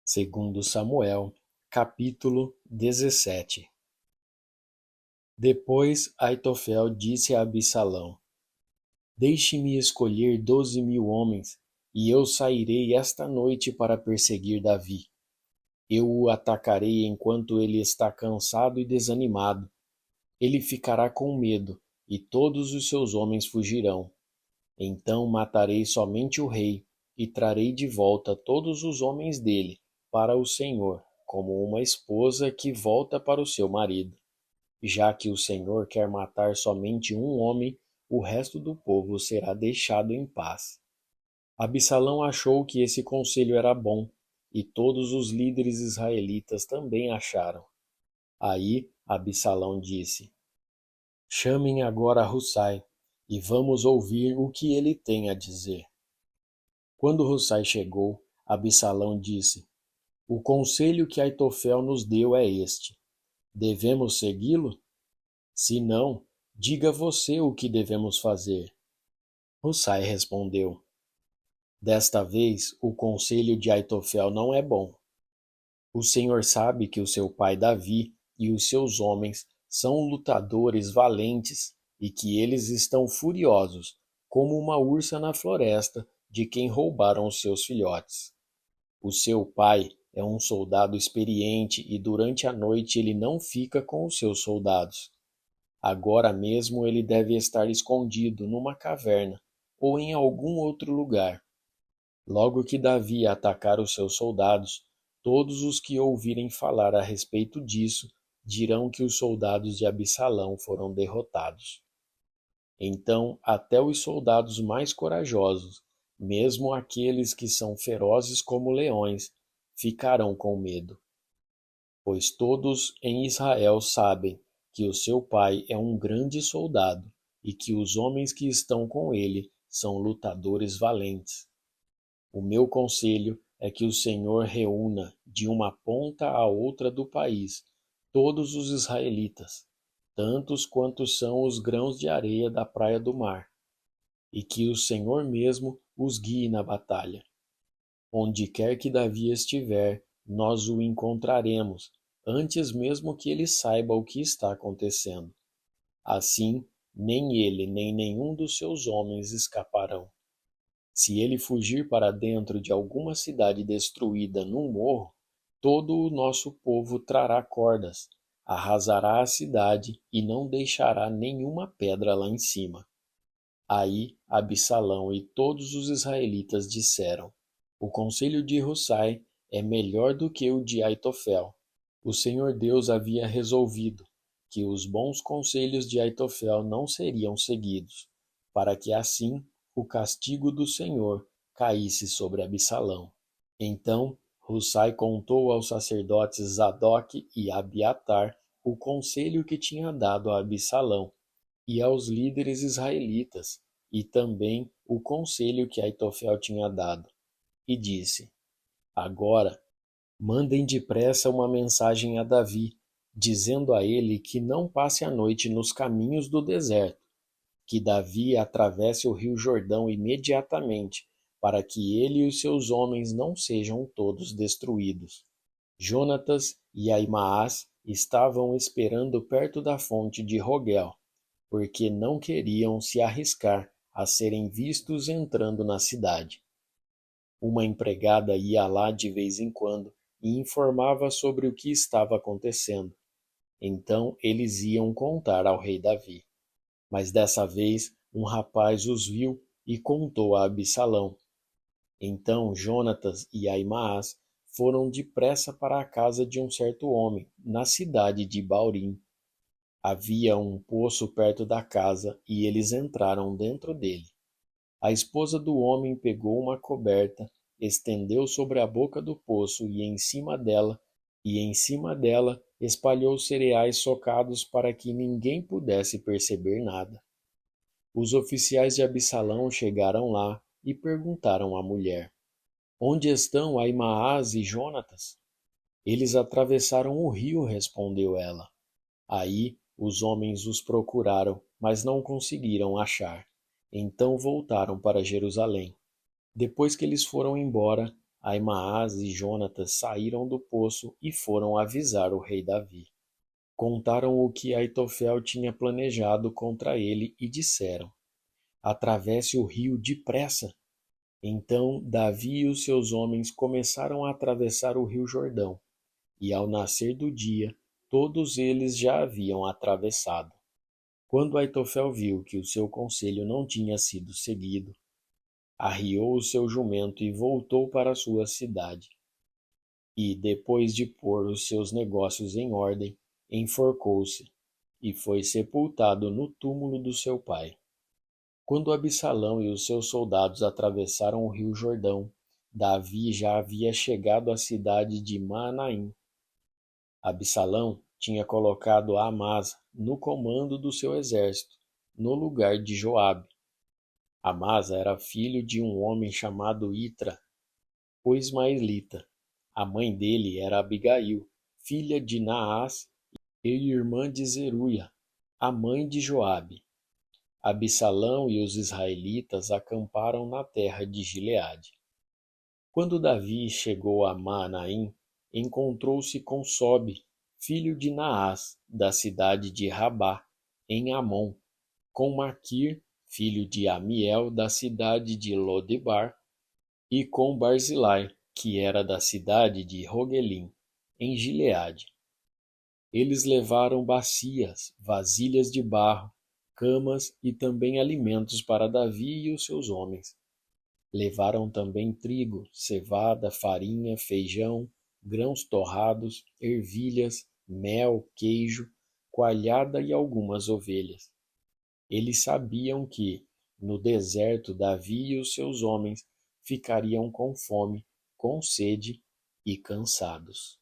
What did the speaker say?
Segundo Samuel, capítulo 17. Depois Aitofel disse a Absalão: Deixe-me escolher 12.000 homens, e eu sairei esta noite para perseguir Davi. Eu o atacarei enquanto ele está cansado e desanimado. Ele ficará com medo, e todos os seus homens fugirão. Então matarei somente o rei, e trarei de volta todos os homens dele para o Senhor, como uma esposa que volta para o seu marido. Já que o Senhor quer matar somente um homem, o resto do povo será deixado em paz. Absalão achou que esse conselho era bom, e todos os líderes israelitas também acharam. Aí Absalão disse: Chamem agora Hussai, e vamos ouvir o que ele tem a dizer. Quando Hussai chegou, Absalão disse: O conselho que Aitofel nos deu é este: devemos segui-lo? Se não, diga você o que devemos fazer. Hussai respondeu: Desta vez, o conselho de Aitofel não é bom. O Senhor sabe que o seu pai Davi e os seus homens são lutadores valentes e que eles estão furiosos, como uma ursa na floresta de quem roubaram os seus filhotes. O seu pai é um soldado experiente e durante a noite ele não fica com os seus soldados. Agora mesmo ele deve estar escondido numa caverna ou em algum outro lugar. Logo que Davi atacar os seus soldados, todos os que ouvirem falar a respeito disso dirão que os soldados de Absalão foram derrotados. Então, até os soldados mais corajosos, mesmo aqueles que são ferozes como leões, ficarão com medo. Pois todos em Israel sabem que o seu pai é um grande soldado e que os homens que estão com ele são lutadores valentes. O meu conselho é que o Senhor reúna de uma ponta à outra do país todos os israelitas, tantos quantos são os grãos de areia da praia do mar, e que o Senhor mesmo os guie na batalha. Onde quer que Davi estiver, nós o encontraremos, antes mesmo que ele saiba o que está acontecendo. Assim, nem ele nem nenhum dos seus homens escaparão. Se ele fugir para dentro de alguma cidade destruída num morro, todo o nosso povo trará cordas, arrasará a cidade e não deixará nenhuma pedra lá em cima. Aí Absalão e todos os israelitas disseram: O conselho de Hussai é melhor do que o de Aitofel. O Senhor Deus havia resolvido que os bons conselhos de Aitofel não seriam seguidos, para que assim o castigo do Senhor caísse sobre Absalão. Então Hussai contou aos sacerdotes Zadok e Abiatar o conselho que tinha dado a Absalão e aos líderes israelitas, e também o conselho que Aitofel tinha dado. E disse: Agora, mandem depressa uma mensagem a Davi, dizendo a ele que não passe a noite nos caminhos do deserto, que Davi atravesse o rio Jordão imediatamente, para que ele e os seus homens não sejam todos destruídos. Jonatas e Aimaas estavam esperando perto da fonte de Rogel, porque não queriam se arriscar a serem vistos entrando na cidade. Uma empregada ia lá de vez em quando e informava sobre o que estava acontecendo. Então eles iam contar ao rei Davi. Mas dessa vez um rapaz os viu e contou a Absalão. Então Jonatas e Aimaas foram depressa para a casa de um certo homem, na cidade de Baurim. Havia um poço perto da casa e eles entraram dentro dele. A esposa do homem pegou uma coberta, estendeu sobre a boca do poço e em cima dela espalhou cereais socados para que ninguém pudesse perceber nada. Os oficiais de Absalão chegaram lá e perguntaram à mulher: Onde estão Aimaas e Jonatas? Eles atravessaram o rio, respondeu ela. Aí os homens os procuraram, mas não conseguiram achar. Então voltaram para Jerusalém. Depois que eles foram embora, Aimaas e Jonatas saíram do poço e foram avisar o rei Davi. Contaram o que Aitofel tinha planejado contra ele e disseram: atravesse o rio depressa. Então Davi e os seus homens começaram a atravessar o rio Jordão, e ao nascer do dia, todos eles já haviam atravessado. Quando Aitofel viu que o seu conselho não tinha sido seguido, arriou o seu jumento e voltou para sua cidade. E, depois de pôr os seus negócios em ordem, enforcou-se e foi sepultado no túmulo do seu pai. Quando Absalão e os seus soldados atravessaram o rio Jordão, Davi já havia chegado à cidade de Maanaim. Absalão tinha colocado Amasa no comando do seu exército, no lugar de Joabe. Amasa era filho de um homem chamado Itra, o ismaelita. A mãe dele era Abigail, filha de Naás e irmã de Zeruia, a mãe de Joabe. Absalão e os israelitas acamparam na terra de Gileade. Quando Davi chegou a Maanaim, encontrou-se com Sobe, filho de Naás, da cidade de Rabá, em Amon, com Maquir, filho de Amiel, da cidade de Lodebar, e com Barzilai, que era da cidade de Rogelim, em Gileade. Eles levaram bacias, vasilhas de barro, camas e também alimentos para Davi e os seus homens. Levaram também trigo, cevada, farinha, feijão, grãos torrados, ervilhas, mel, queijo, coalhada e algumas ovelhas. Eles sabiam que, no deserto, Davi e os seus homens ficariam com fome, com sede e cansados.